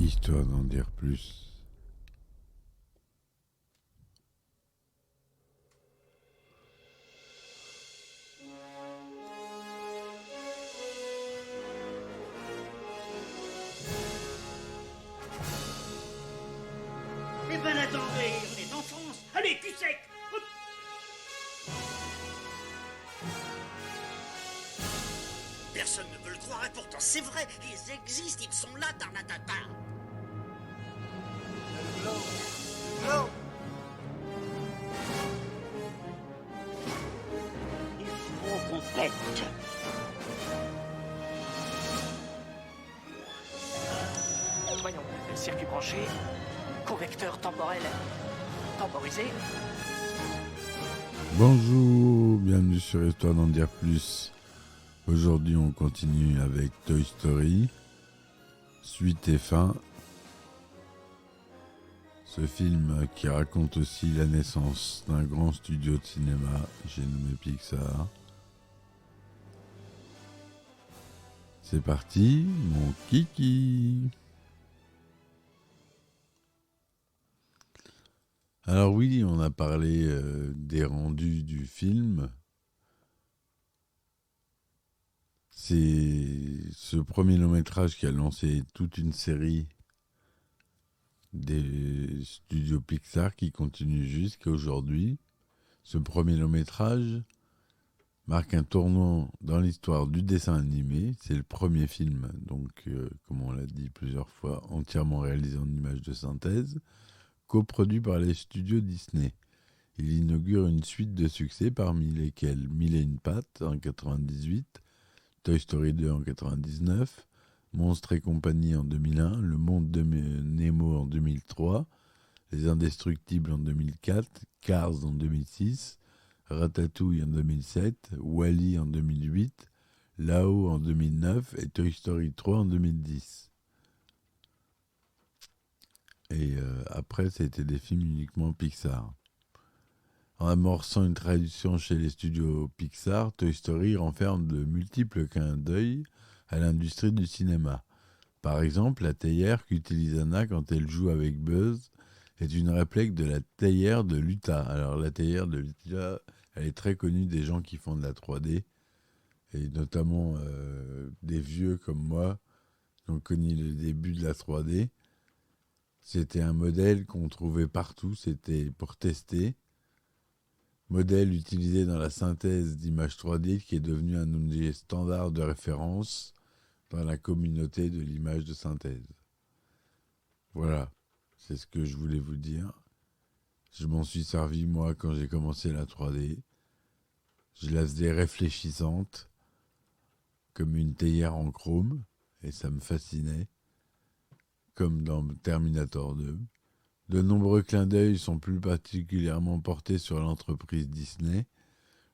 Histoire d'en dire plus. Eh ben attendez, on est en France. Allez, cul sec. Hop. Personne ne veut le croire et pourtant c'est vrai. Ils existent, ils sont là, Tarnatata. Non. Il faut qu'on pète. Voyons, circuit branché, correcteur temporel temporisé. Bonjour, bienvenue sur Histoire d'en dire plus. Aujourd'hui, on continue avec Toy Story, suite et fin. Ce film qui raconte aussi la naissance d'un grand studio de cinéma, j'ai nommé Pixar. C'est parti, mon kiki. Alors oui, on a parlé des rendus du film. C'est ce premier long métrage qui a lancé toute une série des studios Pixar qui continue jusqu'à aujourd'hui. Ce premier long métrage marque un tournant dans l'histoire du dessin animé. C'est le premier film, donc comme on l'a dit plusieurs fois, entièrement réalisé en images de synthèse, coproduit par les studios Disney. Il inaugure une suite de succès parmi lesquels Mille et une pattes en 98, Toy Story 2 en 99, Monstres et compagnie en 2001, Le Monde de Nemo en 2003, Les Indestructibles en 2004, Cars en 2006, Ratatouille en 2007, Wall-E en 2008, Là-haut en 2009 et Toy Story 3 en 2010. Et après, c'était des films uniquement Pixar. En amorçant une tradition chez les studios Pixar, Toy Story renferme de multiples clins d'œil à l'industrie du cinéma. Par exemple, la théière qu'utilise Anna quand elle joue avec Buzz est une réplique de la théière de Luther. Alors la théière de Luther, elle est très connue des gens qui font de la 3D, et notamment des vieux comme moi qui ont connu le début de la 3D. C'était un modèle qu'on trouvait partout, c'était pour tester. Modèle utilisé dans la synthèse d'images 3D qui est devenu un objet standard de référence dans la communauté de l'image de synthèse. Voilà, c'est ce que je voulais vous dire. Je m'en suis servi moi quand j'ai commencé la 3D. Je la faisais réfléchissante, comme une théière en chrome, et ça me fascinait, comme dans Terminator 2. De nombreux clins d'œil sont plus particulièrement portés sur l'entreprise Disney.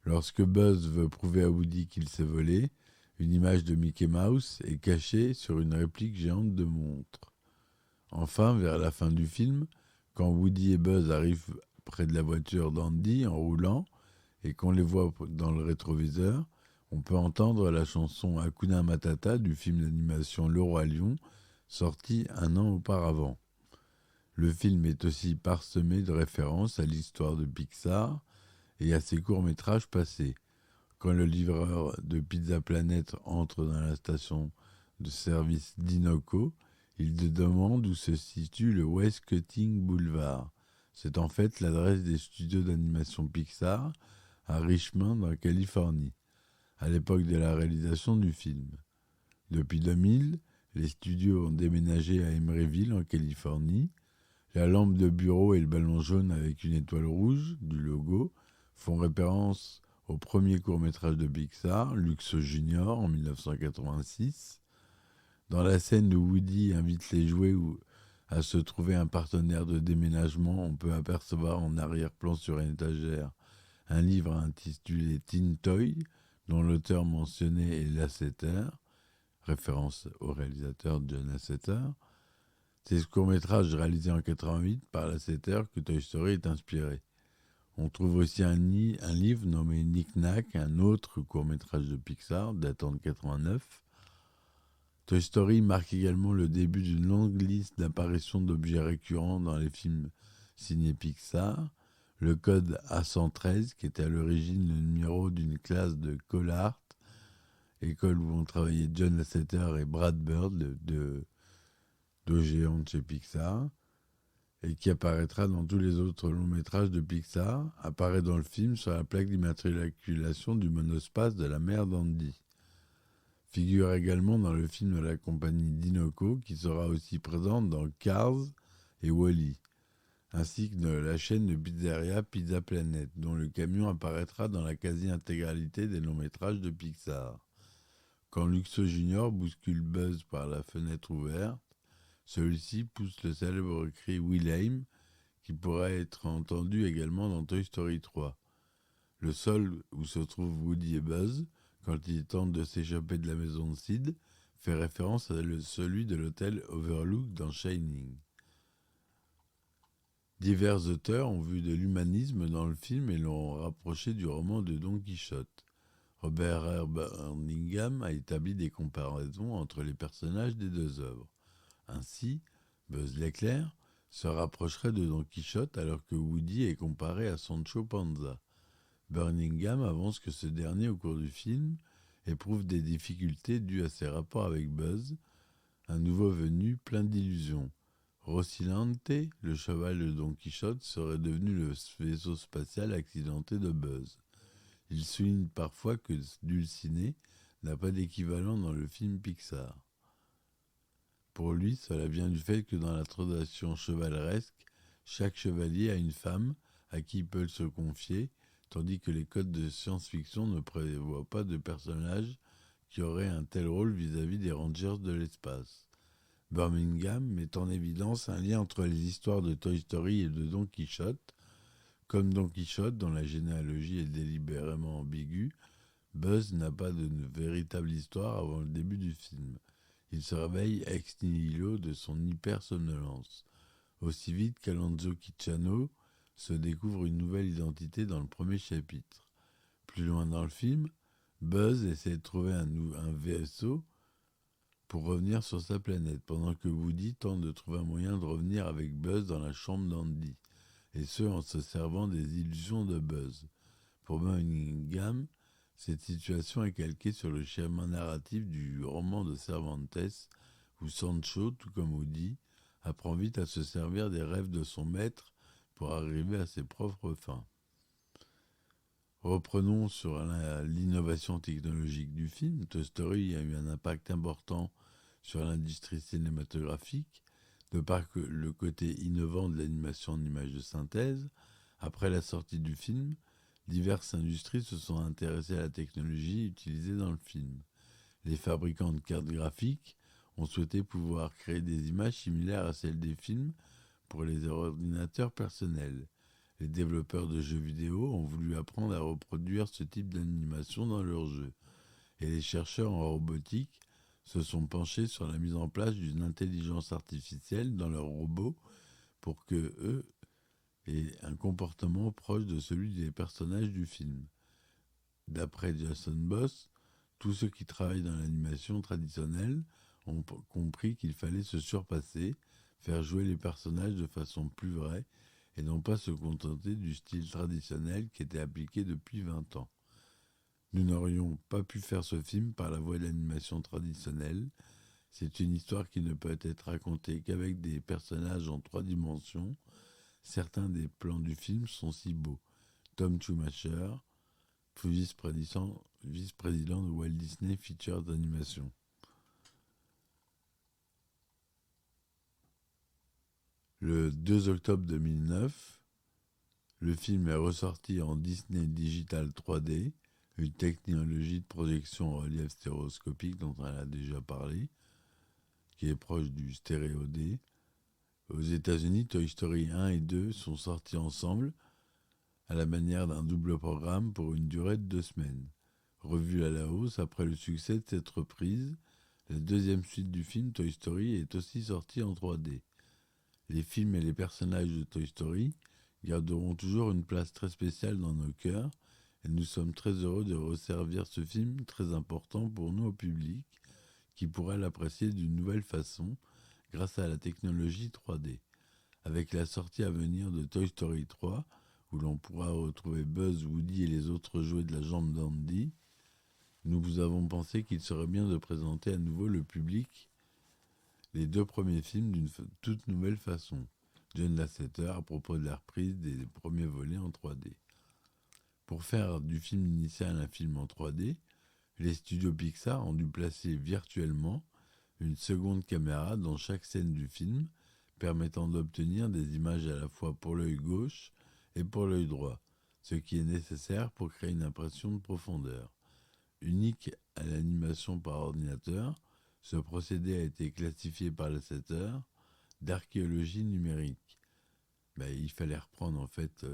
Lorsque Buzz veut prouver à Woody qu'il s'est volé, une image de Mickey Mouse est cachée sur une réplique géante de montre. Enfin, vers la fin du film, quand Woody et Buzz arrivent près de la voiture d'Andy en roulant et qu'on les voit dans le rétroviseur, on peut entendre la chanson Hakuna Matata du film d'animation Le Roi Lion, sorti un an auparavant. Le film est aussi parsemé de références à l'histoire de Pixar et à ses courts-métrages passés. Quand le livreur de Pizza Planet entre dans la station de service d'Inoco, il demande où se situe le West Cutting Boulevard. C'est en fait l'adresse des studios d'animation Pixar à Richmond, en Californie, à l'époque de la réalisation du film. Depuis 2000, les studios ont déménagé à Emeryville, en Californie. La lampe de bureau et le ballon jaune avec une étoile rouge du logo font référence au premier court-métrage de Pixar, Lux Junior, en 1986. Dans la scène où Woody invite les jouets à se trouver un partenaire de déménagement, on peut apercevoir en arrière-plan sur une étagère un livre intitulé Teen Toy, dont l'auteur mentionné est Lasseter, référence au réalisateur John Lasseter. C'est ce court-métrage réalisé en 88 par Lasseter que Toy Story est inspiré. On trouve aussi un livre nommé Knick Knack, un autre court-métrage de Pixar datant de 89. Toy Story marque également le début d'une longue liste d'apparitions d'objets récurrents dans les films signés Pixar. Le code A113, qui était à l'origine le numéro d'une classe de Collart, école où ont travaillé John Lasseter et Brad Bird, deux géants de chez Pixar, et qui apparaîtra dans tous les autres longs métrages de Pixar, apparaît dans le film sur la plaque d'immatriculation du monospace de la mère d'Andy. Figure également dans le film de la compagnie Dinoco, qui sera aussi présente dans Cars et Wall-E, ainsi que de la chaîne de pizzeria Pizza Planet, dont le camion apparaîtra dans la quasi-intégralité des longs métrages de Pixar. Quand Luxo Junior bouscule Buzz par la fenêtre ouverte, celui-ci pousse le célèbre cri Wilhelm, qui pourrait être entendu également dans Toy Story 3. Le sol où se trouvent Woody et Buzz, quand ils tentent de s'échapper de la maison de Sid, fait référence à celui de l'hôtel Overlook dans Shining. Divers auteurs ont vu de l'humanisme dans le film et l'ont rapproché du roman de Don Quichotte. Robert R. Birmingham a établi des comparaisons entre les personnages des deux œuvres. Ainsi, Buzz l'éclair se rapprocherait de Don Quichotte alors que Woody est comparé à Sancho Panza. Birmingham avance que ce dernier, au cours du film, éprouve des difficultés dues à ses rapports avec Buzz, un nouveau venu plein d'illusions. Rocinante, le cheval de Don Quichotte, serait devenu le vaisseau spatial accidenté de Buzz. Il souligne parfois que Dulcinée n'a pas d'équivalent dans le film Pixar. Pour lui, cela vient du fait que dans la tradition chevaleresque, chaque chevalier a une femme à qui il peut se confier, tandis que les codes de science-fiction ne prévoient pas de personnage qui aurait un tel rôle vis-à-vis des Rangers de l'espace. Birmingham met en évidence un lien entre les histoires de Toy Story et de Don Quichotte. Comme Don Quichotte, dont la généalogie est délibérément ambiguë, Buzz n'a pas de véritable histoire avant le début du film. Il se réveille ex nihilo de son hyper-somnolence. Aussi vite qu'Alonzo Quijano se découvre une nouvelle identité dans le premier chapitre. Plus loin dans le film, Buzz essaie de trouver un vaisseau pour revenir sur sa planète, pendant que Woody tente de trouver un moyen de revenir avec Buzz dans la chambre d'Andy, et ce en se servant des illusions de Buzz. Pour Birmingham, cette situation est calquée sur le schéma narratif du roman de Cervantes, où Sancho, tout comme Woody, apprend vite à se servir des rêves de son maître pour arriver à ses propres fins. Reprenons sur l'innovation technologique du film. Toy Story a eu un impact important sur l'industrie cinématographique, de par le côté innovant de l'animation en images de synthèse. Après la sortie du film, diverses industries se sont intéressées à la technologie utilisée dans le film. Les fabricants de cartes graphiques ont souhaité pouvoir créer des images similaires à celles des films pour les ordinateurs personnels. Les développeurs de jeux vidéo ont voulu apprendre à reproduire ce type d'animation dans leurs jeux. Et les chercheurs en robotique se sont penchés sur la mise en place d'une intelligence artificielle dans leurs robots pour que eux aient un comportement proche de celui des personnages du film. D'après Jason Boss, tous ceux qui travaillent dans l'animation traditionnelle ont compris qu'il fallait se surpasser, faire jouer les personnages de façon plus vraie et non pas se contenter du style traditionnel qui était appliqué depuis 20 ans. Nous n'aurions pas pu faire ce film par la voie de l'animation traditionnelle. C'est une histoire qui ne peut être racontée qu'avec des personnages en 3 dimensions. Certains des plans du film sont si beaux. Tom Schumacher, vice-président de Walt Disney Features Animation. Le 2 octobre 2009, le film est ressorti en Disney Digital 3D, une technologie de projection en relief stéréoscopique dont on a déjà parlé, qui est proche du stéréo D. Aux États-Unis, Toy Story 1 et 2 sont sortis ensemble, à la manière d'un double programme pour une durée de 2 semaines. Revu à la hausse après le succès de cette reprise, la deuxième suite du film Toy Story est aussi sortie en 3D. Les films et les personnages de Toy Story garderont toujours une place très spéciale dans nos cœurs et nous sommes très heureux de resservir ce film très important pour nous au public qui pourra l'apprécier d'une nouvelle façon grâce à la technologie 3D. Avec la sortie à venir de Toy Story 3, où l'on pourra retrouver Buzz, Woody et les autres jouets de la jambe d'Andy, nous vous avons pensé qu'il serait bien de présenter à nouveau le public les 2 premiers films d'une toute nouvelle façon. John Lasseter à propos de la reprise des premiers volets en 3D. Pour faire du film initial un film en 3D, les studios Pixar ont dû placer virtuellement une seconde caméra dans chaque scène du film, permettant d'obtenir des images à la fois pour l'œil gauche et pour l'œil droit, ce qui est nécessaire pour créer une impression de profondeur. Unique à l'animation par ordinateur, ce procédé a été classifié par Lasseter d'archéologie numérique. Il fallait reprendre en fait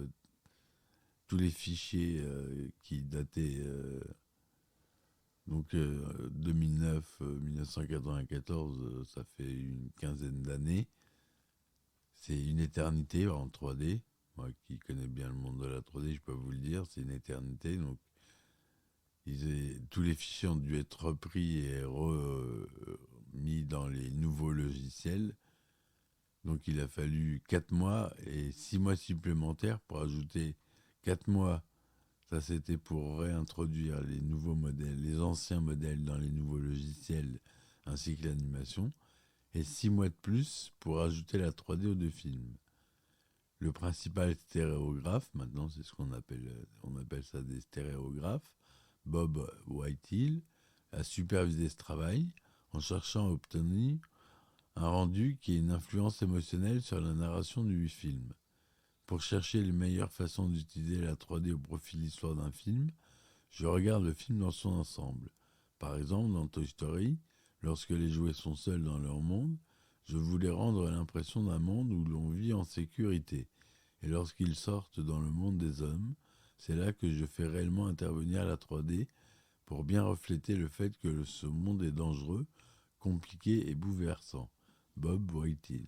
tous les fichiers qui dataient 2009, 1994, ça fait une quinzaine d'années. C'est une éternité en 3D. Moi qui connais bien le monde de la 3D, je peux vous le dire, c'est une éternité. Donc, tous les fichiers ont dû être repris et mis dans les nouveaux logiciels. Donc il a fallu 4 mois et 6 mois supplémentaires pour ajouter 4 mois. Ça, c'était pour réintroduire les nouveaux modèles, les anciens modèles dans les nouveaux logiciels, ainsi que l'animation. Et 6 mois de plus pour ajouter la 3D aux 2 films. Le principal stéréographe, maintenant c'est ce qu'on appelle, on appelle ça des stéréographes, Bob Whitehall, a supervisé ce travail en cherchant à obtenir un rendu qui ait une influence émotionnelle sur la narration du film. Pour chercher les meilleures façons d'utiliser la 3D au profit de l'histoire d'un film, je regarde le film dans son ensemble. Par exemple, dans Toy Story, lorsque les jouets sont seuls dans leur monde, je voulais rendre l'impression d'un monde où l'on vit en sécurité. Et lorsqu'ils sortent dans le monde des hommes, c'est là que je fais réellement intervenir la 3D pour bien refléter le fait que ce monde est dangereux, compliqué et bouleversant. Bob Whitehall.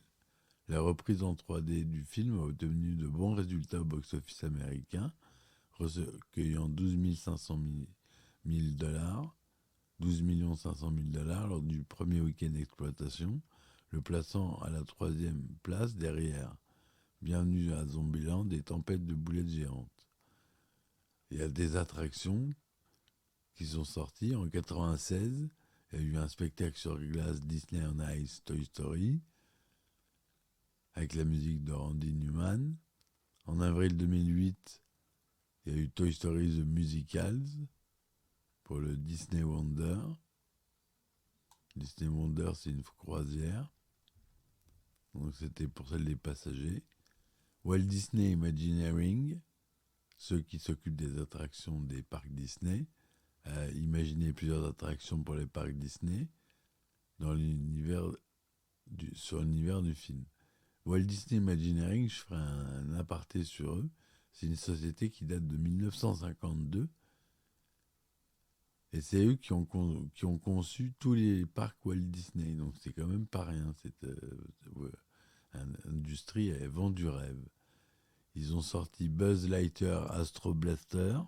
La reprise en 3D du film a obtenu de bons résultats au box-office américain, recueillant 12 500 000 $, 12 500 000 $ lors du premier week-end d'exploitation, le plaçant à la 3e place derrière Bienvenue à Zombieland et Tempête de boulettes géantes. Il y a des attractions qui sont sorties. En 1996, il y a eu un spectacle sur glace Disney on Ice Toy Story avec la musique de Randy Newman. En avril 2008, il y a eu Toy Story The Musicals pour le Disney Wonder. Disney Wonder, c'est une croisière. Donc c'était pour celle des passagers. Walt Disney Imagineering, ceux qui s'occupent des attractions des parcs Disney, a imaginé plusieurs attractions pour les parcs Disney sur l'univers du film. Walt Disney Imagineering, je ferai un aparté sur eux, c'est une société qui date de 1952 et c'est eux qui ont conçu tous les parcs Walt Disney, donc c'est quand même pas rien, cette industrie, elle vend du rêve. Ils ont sorti Buzz Lightyear Astro Blaster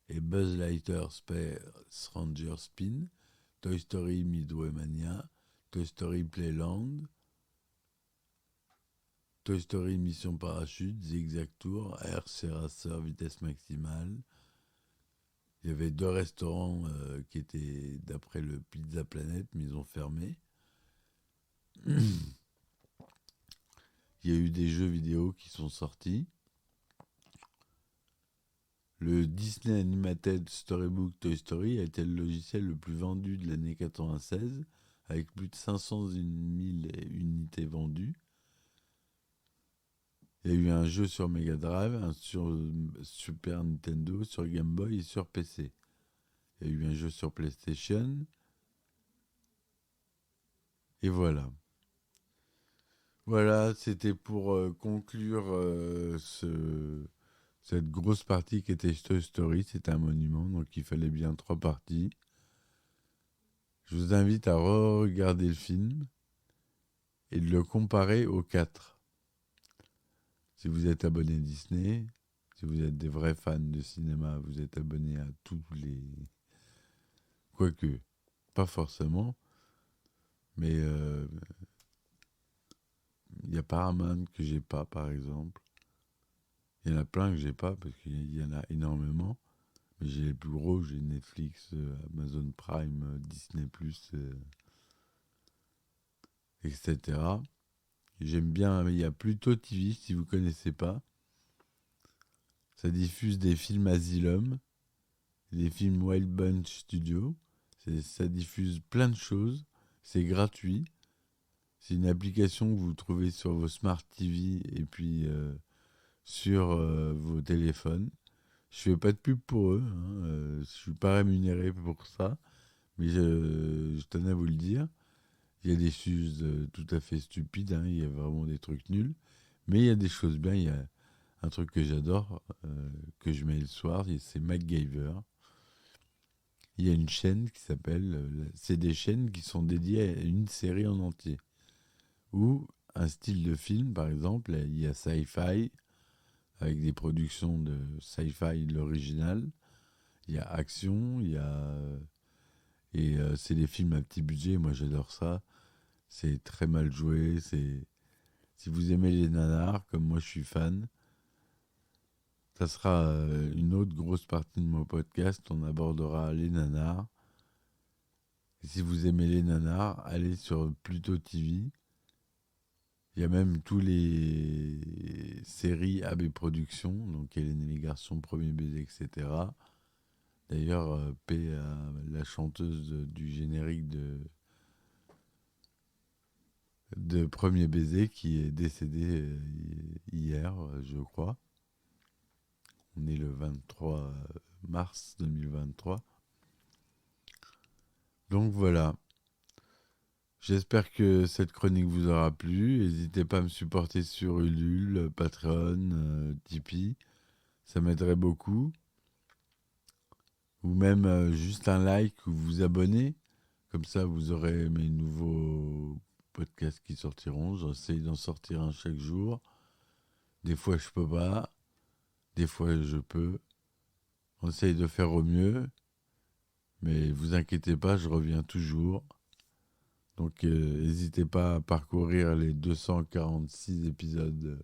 et Buzz Lightyear Space Ranger Spin, Toy Story Midway Mania, Toy Story Playland, Toy Story Mission Parachute, Zigzag Tour, RC Racer Vitesse Maximale. Il y avait 2 restaurants qui étaient d'après le Pizza Planet, mais ils ont fermé. Il y a eu des jeux vidéo qui sont sortis. Le Disney Animated Storybook Toy Story a été le logiciel le plus vendu de l'année 1996, avec plus de 500 000 unités vendues. Il y a eu un jeu sur Mega Drive, un sur Super Nintendo, sur Game Boy et sur PC. Il y a eu un jeu sur PlayStation. Et voilà. Voilà, c'était pour conclure cette grosse partie qui était Toy Story. C'était un monument, donc il fallait bien 3 parties. Je vous invite à regarder le film et de le comparer aux 4. Si vous êtes abonné à Disney, si vous êtes des vrais fans de cinéma, vous êtes abonné à tous les... Quoique, pas forcément. Mais il y a Paramount que j'ai pas, par exemple. Il y en a plein que j'ai pas, parce qu'il y en a énormément. Mais j'ai les plus gros, j'ai Netflix, Amazon Prime, Disney+, etc. Et j'aime bien, il y a Pluto TV, si vous connaissez pas. Ça diffuse des films Asylum, des films Wild Bunch Studio. Ça diffuse plein de choses. C'est gratuit. C'est une application que vous trouvez sur vos Smart TV et puis sur vos téléphones. Je fais pas de pub pour eux. Je suis pas rémunéré pour ça. Mais je tenais à vous le dire. Il y a des choses tout à fait stupides. Il y a vraiment des trucs nuls. Mais il y a des choses bien. Il y a un truc que j'adore, que je mets le soir. C'est MacGyver. Il y a une chaîne qui s'appelle... c'est des chaînes qui sont dédiées à une série en entier. Ou un style de film, par exemple. Il y a Sci-Fi, avec des productions de Sci-Fi, l'original. Il y a Action, il y a... Et c'est des films à petit budget, moi j'adore ça. C'est très mal joué. Si vous aimez les nanars, comme moi je suis fan, ça sera une autre grosse partie de mon podcast. On abordera les nanars. Et si vous aimez les nanars, allez sur Pluto TV. Il y a même tous les séries AB Productions, donc Hélène et les garçons, Premier baiser, etc. D'ailleurs, paix à la chanteuse du générique de Premier baiser qui est décédée hier, je crois. On est le 23 mars 2023. Donc voilà. J'espère que cette chronique vous aura plu. N'hésitez pas à me supporter sur Ulule, Patreon, Tipeee. Ça m'aiderait beaucoup. Ou même juste un like ou vous abonner. Comme ça, vous aurez mes nouveaux podcasts qui sortiront. J'essaie d'en sortir un chaque jour. Des fois, je peux pas. Des fois, je peux. On essaye de faire au mieux. Mais vous inquiétez pas, je reviens toujours. Donc, n'hésitez pas à parcourir les 246 épisodes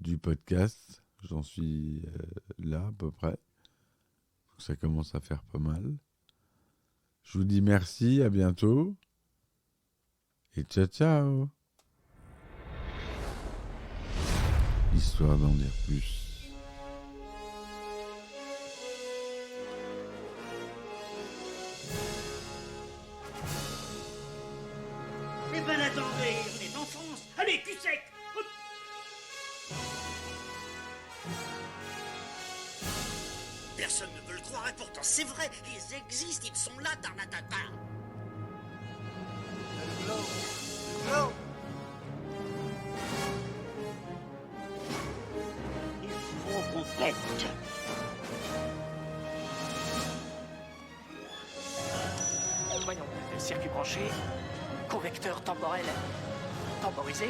du podcast. J'en suis là, à peu près. Ça commence à faire pas mal. Je vous dis merci, à bientôt. Et ciao, ciao. Histoire d'en dire plus. Eh ben attendez, on est en France. Allez, cul sec. Hop. Personne ne veut le croire et pourtant c'est vrai, ils existent, ils sont là, Tarnatata. Le globe. Le globe. Il faut qu'on pète. Voyons, circuit branché, correcteur temporel temporisé,